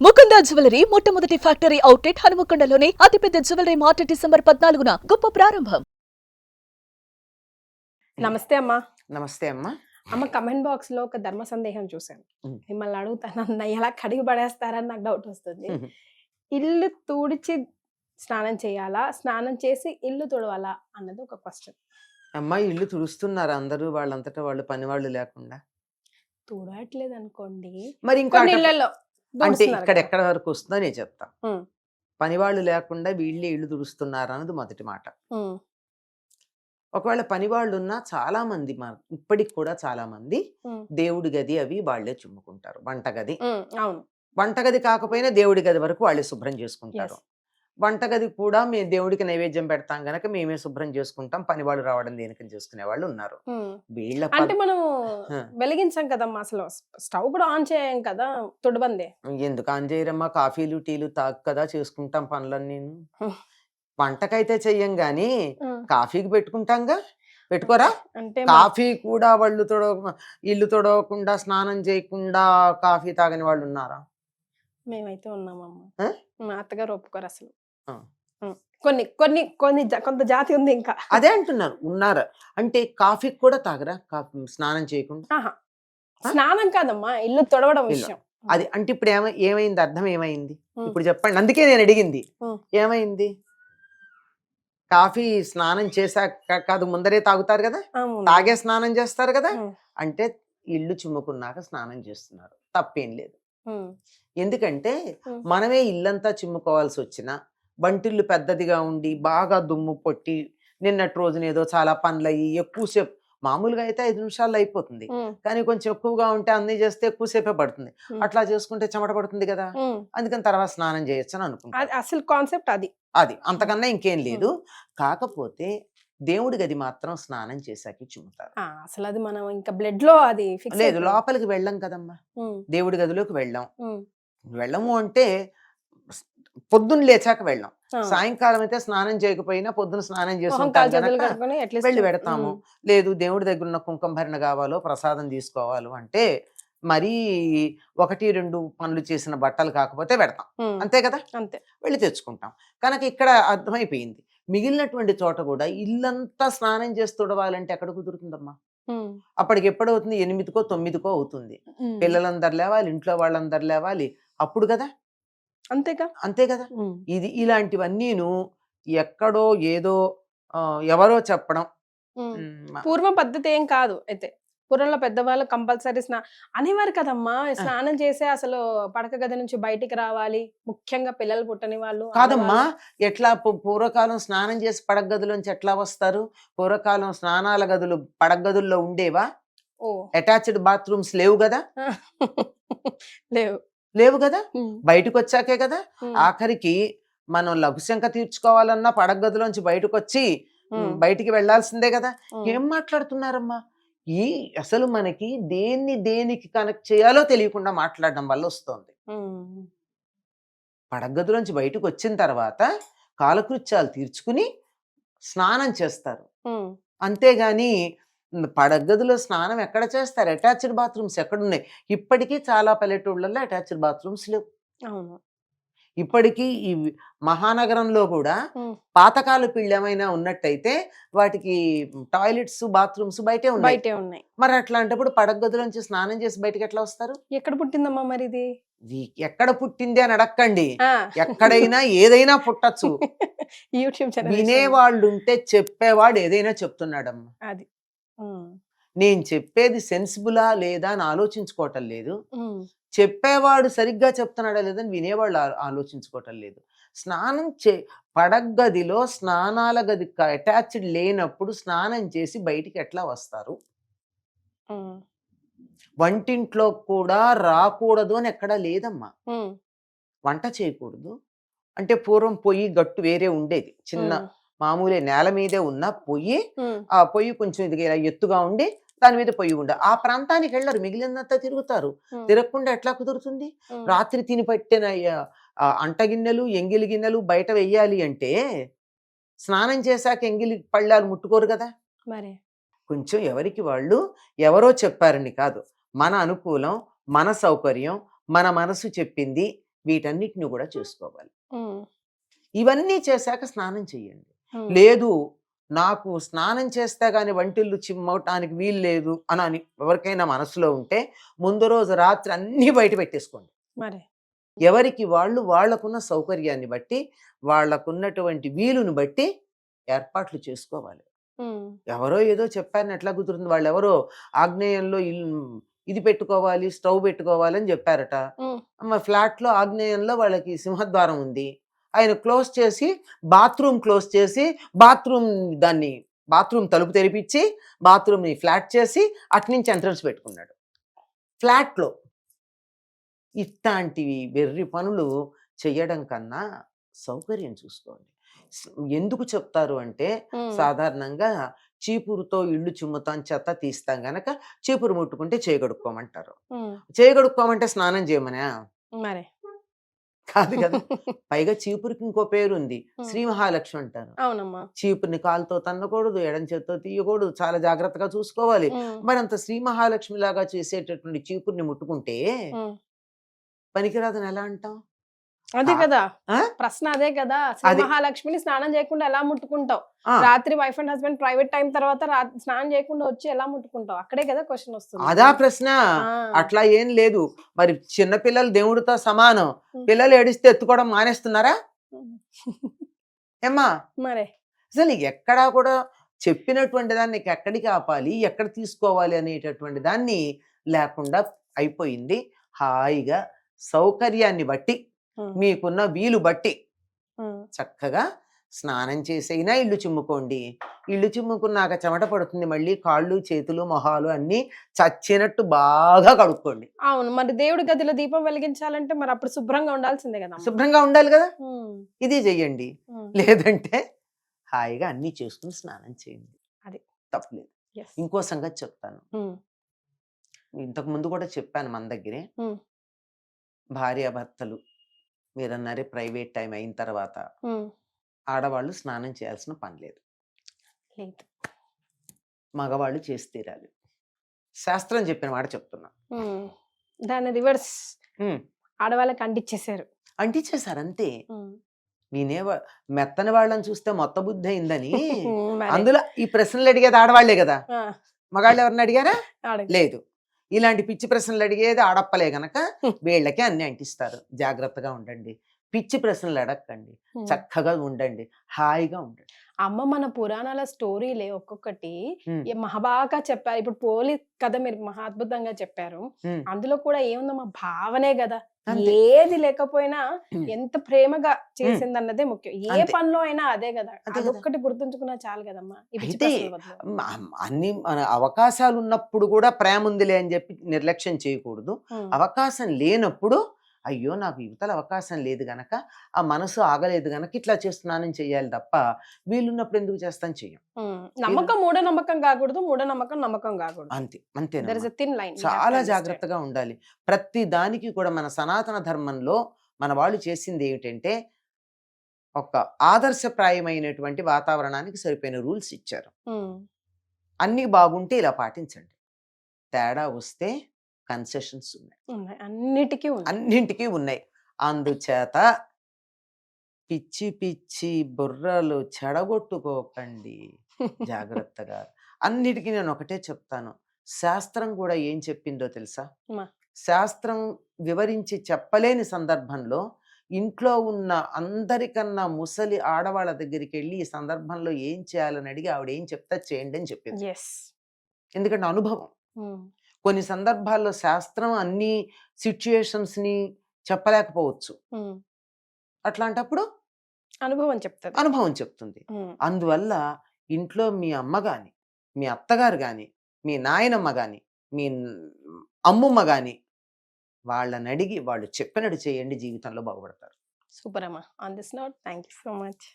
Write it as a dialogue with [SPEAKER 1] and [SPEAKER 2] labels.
[SPEAKER 1] Mukunda jewellery మొట్టమొదటి factory outlet హనుమకొండలోనే అతిపెద్ద jewellery mart December 14న గొప్ప ప్రారంభం.
[SPEAKER 2] నమస్తే అమ్మా.
[SPEAKER 3] నమస్తే అమ్మా.
[SPEAKER 2] అమ్మ, కమెంట్ బాక్స్ లో ఒక ధర్మ సందేహం చూశాను. మిమ్మల్ని అడుగుతానన్న ఎలా కడిగి పడేస్తారని నాకు డౌట్ వస్తుంది. ఇల్లు తుడిచి స్నానం చేయాలా, స్నానం చేసి ఇల్లు తుడవాలా అన్నది ఒక క్వశ్చన్.
[SPEAKER 3] అమ్మా, ఇల్లు తుడుస్తున్నారు అందరూ వాళ్ళంతటా వాళ్ళు పని వాళ్ళు లేకుండా?
[SPEAKER 2] తుడట్లేదు అనుకోండి,
[SPEAKER 3] మరి ఇంకా
[SPEAKER 2] ఇళ్లలో
[SPEAKER 3] అంటే ఇక్కడ ఎక్కడ వరకు వస్తుందో నేను చెప్తా. పని వాళ్ళు లేకుండా వీళ్ళే ఇల్లు తుడుస్తున్నారు అన్నది మొదటి మాట. ఒకవేళ పని వాళ్ళు ఉన్నా చాలా మంది ఇప్పటికి కూడా చాలా మంది దేవుడి గది అవి వాళ్ళే చుమ్ముకుంటారు. వంటగది, వంటగది కాకపోయినా దేవుడి గది వరకు వాళ్ళే శుభ్రం చేసుకుంటారు. వంటగది కూడా మేము దేవుడికి నైవేద్యం పెడతాం గనక మేమే శుభ్రం చేసుకుంటాం, పని వాళ్ళు రావడం దేనికని చేసుకునే వాళ్ళు ఉన్నారు. వీళ్ళ
[SPEAKER 2] అంటే మనం వెలిగించాం కదమ్మా, అసలు స్టవ్ కూడా ఆన్ చేయం కదా, తుడబందే.
[SPEAKER 3] ఎందుకు ఆన్ చేయరమ్మా? కాఫీలు టీలు తాగు కదా చేసుకుంటాం పనులన్నీ. వంటకైతే చెయ్యం గాని కాఫీకి పెట్టుకుంటాంగా, పెట్టుకోరా? అంటే కాఫీ కూడా వాళ్ళు ఇల్లు తొడవకుండా స్నానం చేయకుండా కాఫీ తాగని వాళ్ళు ఉన్నారా?
[SPEAKER 2] మేమైతే ఉన్నామమ్మా. మా అత్తగారు ఒప్పుకోరు అసలు. కొన్ని కొన్ని కొన్ని కొంత జాతి ఉంది ఇంకా.
[SPEAKER 3] అదే అంటున్నారు, ఉన్నారు. అంటే కాఫీకి కూడా తాగరా స్నానం చేయకుండా?
[SPEAKER 2] స్నానం కాదమ్మా, ఇల్లు తొడవడం విషయం.
[SPEAKER 3] అది అంటే ఇప్పుడు ఏమైంది, అర్థం ఏమైంది ఇప్పుడు చెప్పండి. అందుకే నేను అడిగింది ఏమైంది. కాఫీ స్నానం చేశాక కాదు, ముందరే తాగుతారు కదా, తాగే స్నానం చేస్తారు కదా. అంటే ఇల్లు చిమ్ముకున్నాక స్నానం చేస్తున్నారు, తప్పేం లేదు. ఎందుకంటే మనమే ఇల్లంతా చిమ్ముకోవాల్సి వచ్చిన, వంటిల్లు పెద్దదిగా ఉండి బాగా దుమ్ము పొట్టి నిన్నటి రోజున ఏదో చాలా పనులు అయ్యి ఎక్కువసేపు, మామూలుగా అయితే 5 నిమిషాల్లో అయిపోతుంది, కానీ కొంచెం ఎక్కువగా ఉంటే అన్ని చేస్తే ఎక్కువసేపే పడుతుంది. అట్లా చేసుకుంటే చెమట పడుతుంది కదా, అందుకని తర్వాత స్నానం చేయొచ్చు అని అనుకుంటా.
[SPEAKER 2] అసలు కాన్సెప్ట్
[SPEAKER 3] అది అంతకన్నా ఇంకేం లేదు. కాకపోతే దేవుడి గది మాత్రం స్నానం చేశాక చిమ్ముతారు.
[SPEAKER 2] అసలు అది మనం ఇంకా బ్లడ్ లో అది
[SPEAKER 3] లేదు, లోపలికి వెళ్ళం కదమ్మా, దేవుడి గదిలోకి వెళ్ళము అంటే పొద్దున్న లేచాక వెళ్ళాం. సాయంకాలం అయితే స్నానం చేయకపోయినా పొద్దున స్నానం చేసుకుంటాం వెళ్ళి పెడతాము. లేదు దేవుడి దగ్గర ఉన్న కుంకుమ భరణ కావాలో ప్రసాదం తీసుకోవాలో అంటే మరీ 1-2 పనులు చేసిన బట్టలు కాకపోతే పెడతాం, అంతే కదా, అంతే వెళ్ళి తెచ్చుకుంటాం. కనుక ఇక్కడ అర్థమైపోయింది, మిగిలినటువంటి చోట కూడా ఇల్లంతా స్నానం చేసి తుడవాలంటే ఎక్కడ కుదురుతుందమ్మా? అప్పటికి ఎప్పుడవుతుంది? 8కో 9కో అవుతుంది. పిల్లలందరు లేవాలి, ఇంట్లో వాళ్ళందరు లేవాలి, అప్పుడు కదా, అంతే కదా. ఇది ఇలాంటివన్నీను ఎక్కడో ఏదో ఎవరో చెప్పడం
[SPEAKER 2] పూర్వం పద్ధతి ఏం కాదు. అయితే పూర్వంలో పెద్దవాళ్ళు కంపల్సరీ అనేవారు కదమ్మా, స్నానం చేసే అసలు పడక గది నుంచి బయటికి రావాలి, ముఖ్యంగా పిల్లలు పుట్టని వాళ్ళు.
[SPEAKER 3] కాదమ్మా, ఎట్లా పూర్వకాలం స్నానం చేసి పడక గదిలోంచి ఎట్లా వస్తారు? పూర్వకాలం స్నానాల గదులు పడక గదుల్లో ఉండేవా? అటాచ్డ్ బాత్రూమ్స్ లేవు కదా, లేవు కదా, బయటకు వచ్చాకే కదా. ఆఖరికి మనం లఘుశంక తీర్చుకోవాలన్నా పడక గదిలోంచి బయటకు వచ్చి బయటికి వెళ్లాల్సిందే కదా. ఏం మాట్లాడుతున్నారమ్మా? అసలు మనకి దేనికి కనెక్ట్ చేయాలో తెలియకుండా మాట్లాడడం వల్ల వస్తుంది. పడక గదిలోంచి బయటకు వచ్చిన తర్వాత కాలకృత్యాలు తీర్చుకుని స్నానం చేస్తారు, అంతేగాని పడక గదిలో స్నానం ఎక్కడ చేస్తారు? అటాచ్డ్ బాత్రూమ్స్ ఎక్కడున్నాయి? ఇప్పటికీ చాలా పల్లెటూళ్ళల్లో అటాచ్డ్ బాత్రూమ్స్ లేవు. ఇప్పటికీ ఈ మహానగరంలో కూడా పాతకాల పిల్లి ఏమైనా ఉన్నట్టయితే వాటికి టాయిలెట్స్ బాత్రూమ్స్ బయటే ఉన్నాయి. మరి అట్లాంటప్పుడు పడక గదిలోంచి స్నానం చేసి బయటకి ఎట్లా వస్తారు?
[SPEAKER 2] ఎక్కడ పుట్టిందమ్మా మరి ఇది?
[SPEAKER 3] ఎక్కడ పుట్టింది అని అడక్కండి, ఎక్కడైనా ఏదైనా పుట్టచ్చు. వినేవాళ్ళు ఉంటే చెప్పేవాడు ఏదైనా చెప్తున్నాడమ్మా. అది నేను చెప్పేది సెన్సిబులా లేదా అని ఆలోచించుకోవటం లేదు, చెప్పేవాడు సరిగ్గా చెప్తున్నాడా లేదని వినేవాళ్ళు ఆలోచించుకోవటం లేదు. స్నానం పడగదిలో స్నానాల గది అటాచ్డ్ లేనప్పుడు స్నానం చేసి బయటికి ఎట్లా వస్తారు? వంటింట్లో కూడా రాకూడదు అని ఎక్కడా లేదమ్మా. వంట చేయకూడదు అంటే పూర్వం పొయ్యి గట్టు వేరే ఉండేది, చిన్న మామూలే నేల మీదే ఉన్న పొయ్యి, ఆ పొయ్యి కొంచెం ఇది ఎత్తుగా ఉండి దాని మీద పొయ్యి ఉండ, ఆ ప్రాంతానికి వెళ్ళరు, మిగిలినంతా తిరుగుతారు. తిరగకుండా ఎట్లా కుదురుతుంది? రాత్రి తిని పట్టిన అంటగిన్నెలు ఎంగిలి గిన్నెలు బయట వెయ్యాలి అంటే స్నానం చేశాక ఎంగిలి పళ్ళాలు ముట్టుకోరు కదా. మరి కొంచెం ఎవరికి వాళ్ళు ఎవరో చెప్పారని కాదు, మన అనుకూలం, మన సౌకర్యం, మన మనసు చెప్పింది వీటన్నిటిని కూడా చేసుకోవాలి.
[SPEAKER 2] ఉమ్,
[SPEAKER 3] ఇవన్నీ చేశాక స్నానం చెయ్యండి.
[SPEAKER 2] ఉమ్,
[SPEAKER 3] లేదు నాకు స్నానం చేస్తే గాని వంటిల్లు చిమ్మవటానికి వీలు లేదు అని ఎవరికైనా మనసులో ఉంటే ముందు రోజు రాత్రి అన్నీ బయట పెట్టేసుకోండి.
[SPEAKER 2] మరి
[SPEAKER 3] ఎవరికి వాళ్ళు వాళ్ళకున్న సౌకర్యాన్ని బట్టి వాళ్ళకున్నటువంటి వీలుని బట్టి ఏర్పాట్లు చేసుకోవాలి.
[SPEAKER 2] ఉమ్,
[SPEAKER 3] ఎవరో ఏదో చెప్పారని ఎట్లా కుదురుతుంది? వాళ్ళు ఎవరో ఆగ్నేయంలో ఇది పెట్టుకోవాలి, స్టవ్ పెట్టుకోవాలి అని చెప్పారట.
[SPEAKER 2] ఉమ్,
[SPEAKER 3] ఫ్లాట్లో ఆగ్నేయంలో వాళ్ళకి సింహద్వారం ఉంది. ఆయన క్లోజ్ చేసి బాత్రూమ్ క్లోజ్ చేసి బాత్రూమ్ తలుపు తెరిపించి బాత్రూమ్ని ఫ్లాట్ చేసి అట్నుంచి ఎంట్రన్స్ పెట్టుకున్నాడు ఫ్లాట్లో. ఇట్లాంటివి వెర్రి పనులు చెయ్యడం కన్నా సౌకర్యం చూసుకోండి. ఎందుకు చెప్తారు అంటే
[SPEAKER 2] ఉమ్,
[SPEAKER 3] సాధారణంగా చీపురుతో ఇల్లు చిమ్ముతాం, చెత్త తీస్తాం గనక చీపురు ముట్టుకుంటే చేయగడుక్కోమంటారు.
[SPEAKER 2] ఉమ్,
[SPEAKER 3] చేయగడుక్కోమంటే స్నానం చేయమనా?
[SPEAKER 2] మరి
[SPEAKER 3] కాదు కదా. పైగా చీపురికి ఇంకో పేరుంది,
[SPEAKER 2] ఉమ్,
[SPEAKER 3] శ్రీ మహాలక్ష్మి అంటారు.
[SPEAKER 2] అవునమ్మా.
[SPEAKER 3] చీపురిని కాలుతో తన్నకూడదు, ఎడం చేత్తో తీయకూడదు, చాలా జాగ్రత్తగా చూసుకోవాలి.
[SPEAKER 2] ఉమ్,
[SPEAKER 3] మరి అంత శ్రీ మహాలక్ష్మి లాగా చేసేటటువంటి చీపురిని ముట్టుకుంటే
[SPEAKER 2] ఉమ్,
[SPEAKER 3] పనికిరాదని ఎలా అంటాం?
[SPEAKER 2] అదే
[SPEAKER 3] ఆ?
[SPEAKER 2] కదా
[SPEAKER 3] ఆ?
[SPEAKER 2] ప్రశ్న, అదే కదా. శ్రీ
[SPEAKER 3] అది
[SPEAKER 2] మహాలక్ష్మిని స్నానం చేయకుండా ఎలా ముట్టుకుంటావు?
[SPEAKER 3] ఆ,
[SPEAKER 2] రాత్రి wife and husband private time తర్వాత స్నానం చేయకుండా వచ్చి ఎలా ముట్టుకుంటావు? అక్కడే కదా క్వశ్చన్ వస్తుంది.
[SPEAKER 3] అదా ప్రశ్న.
[SPEAKER 2] ఆ,
[SPEAKER 3] అట్లా ఏం లేదు. మరి చిన్నపిల్లలు దేవుడితో సమానం.
[SPEAKER 2] ఉమ్,
[SPEAKER 3] పిల్లలు ఏడిస్తే ఎత్తుకోవడం మానేస్తున్నారా
[SPEAKER 2] ఉమ్,
[SPEAKER 3] ఏమ్మా?
[SPEAKER 2] మరే
[SPEAKER 3] అసలు ఎక్కడా కూడా చెప్పినటువంటి దాన్ని ఎక్కడికి ఆపాలి, ఎక్కడ తీసుకోవాలి అనేటటువంటి దాన్ని లేకుండా అయిపోయింది. హాయిగా సౌకర్యాన్ని బట్టి
[SPEAKER 2] ఉమ్,
[SPEAKER 3] మీకున్న వీలు బట్టి
[SPEAKER 2] ఉమ్,
[SPEAKER 3] చక్కగా స్నానం చేసైనా ఇల్లు చిమ్ముకోండి. ఇల్లు చిమ్ముకున్నాక చెమట పడుతుంది, మళ్ళీ కాళ్ళు చేతులు మొహాలు అన్నీ చచ్చినట్టు బాగా కడుక్కోండి.
[SPEAKER 2] అవును. మరి దేవుడి గదిలో దీపం వెలిగించాలంటే మరి అప్పుడు శుభ్రంగా ఉండాల్సిందే కదా.
[SPEAKER 3] శుభ్రంగా ఉండాలి కదా. ఇది చెయ్యండి. లేదంటే హాయిగా అన్నీ చేసుకుని స్నానం చేయండి,
[SPEAKER 2] అది
[SPEAKER 3] తప్పలేదు. ఇంకో సంగతి చెప్తాను. ఇంతకు ముందు కూడా చెప్పాను మన దగ్గరే. భార్యాభర్తలు మీరన్నారే ప్రైవేట్ టైం అయిన తర్వాత ఆడవాళ్ళు స్నానం చేయాల్సిన పని లేదు,
[SPEAKER 2] లేదు,
[SPEAKER 3] మగవాళ్ళు చేసి తీరాలి. శాస్త్రం చెప్పిన మాట చెప్తున్నా.
[SPEAKER 2] దాన్ని రివర్స్ ఆడవాళ్ళకి అంటించేశారు.
[SPEAKER 3] అంటించేశారు అంతే. నేనే మెత్తని వాళ్ళని చూస్తే మొత్త బుద్ధి అయిందని. అందులో ఈ ప్రశ్నలు అడిగేది ఆడవాళ్లే కదా, మగాళ్ళు ఎవరిని అడిగారా? లేదు. ఇలాంటి పిచ్చి ప్రశ్నలు అడిగేది ఆడప్పలే గనక వీళ్ళకే అన్ని అంటిస్తారు. జాగ్రత్తగా ఉండండి, పిచ్చి ప్రశ్నలు అడగండి, చక్కగా ఉండండి, హాయిగా ఉండండి.
[SPEAKER 2] అమ్మ మన పురాణాల స్టోరీలే ఒక్కొక్కటి మహాబాగా చెప్పారు. ఇప్పుడు పోలి కథ మీరు మహా అద్భుతంగా చెప్పారు. అందులో కూడా ఏముందమ్మా, భావనే కదా. ఏది లేకపోయినా ఎంత ప్రేమగా చేసిందన్నదే ముఖ్యం. ఏ పనిలో అయినా అదే కదా. అదొక్కటి గుర్తుంచుకున్నా చాలు కదమ్మా.
[SPEAKER 3] అన్ని మన అవకాశాలు ఉన్నప్పుడు కూడా ప్రేమ ఉందిలే అని చెప్పి నిర్లక్ష్యం చేయకూడదు. అవకాశం లేనప్పుడు అయ్యో నాకు యువతల అవకాశం లేదు గనక, ఆ మనసు ఆగలేదు గనక ఇట్లా చేస్తున్నానని చెయ్యాలి తప్ప వీలున్నప్పుడు ఎందుకు చేస్తాను చెయ్యం.
[SPEAKER 2] నమ్మకం మూఢనమ్మకం కాకూడదు, మూఢనమ్మకం నమ్మకం కాకూడదు.
[SPEAKER 3] అంతే అంతే.
[SPEAKER 2] చాలా
[SPEAKER 3] జాగ్రత్తగా ఉండాలి. ప్రతి దానికి కూడా మన సనాతన ధర్మంలో మన వాళ్ళు చేసింది ఏమిటంటే ఒక ఆదర్శప్రాయమైనటువంటి వాతావరణానికి సరిపోయిన రూల్స్ ఇచ్చారు. అన్ని బాగుంటే ఇలా పాటించండి, తేడా వస్తే కన్సెషన్స్ ఉన్నాయి, అన్నింటికీ ఉన్నాయి. అందుచేత పిచ్చి పిచ్చి బుర్రలు చెడగొట్టుకోకండి, జాగ్రత్తగా. అన్నిటికీ నేను ఒకటే చెప్తాను, శాస్త్రం కూడా ఏం చెప్పిందో తెలుసా? శాస్త్రం వివరించి చెప్పలేని సందర్భంలో ఇంట్లో ఉన్న అందరికన్నా ముసలి ఆడవాళ్ళ దగ్గరికి వెళ్ళి ఈ సందర్భంలో ఏం చేయాలని అడిగి ఆవిడ ఏం చెప్తా చేయండి అని చెప్పింది. ఎందుకంటే అనుభవం. కొన్ని సందర్భాల్లో శాస్త్రం అన్ని సిచ్యుయేషన్స్ని చెప్పలేకపోవచ్చు, అట్లాంటప్పుడు అనుభవం చెప్తుంది. అందువల్ల ఇంట్లో మీ అమ్మ గాని, మీ అత్తగారు గాని, మీ నాయనమ్మ గాని, మీ అమ్మమ్మ గాని వాళ్ళని అడిగి వాళ్ళు చెప్పినట్టు చేయండి, జీవితంలో బాగుపడతారు.
[SPEAKER 2] సూపర్ అమ్మా. On this note thank you so much.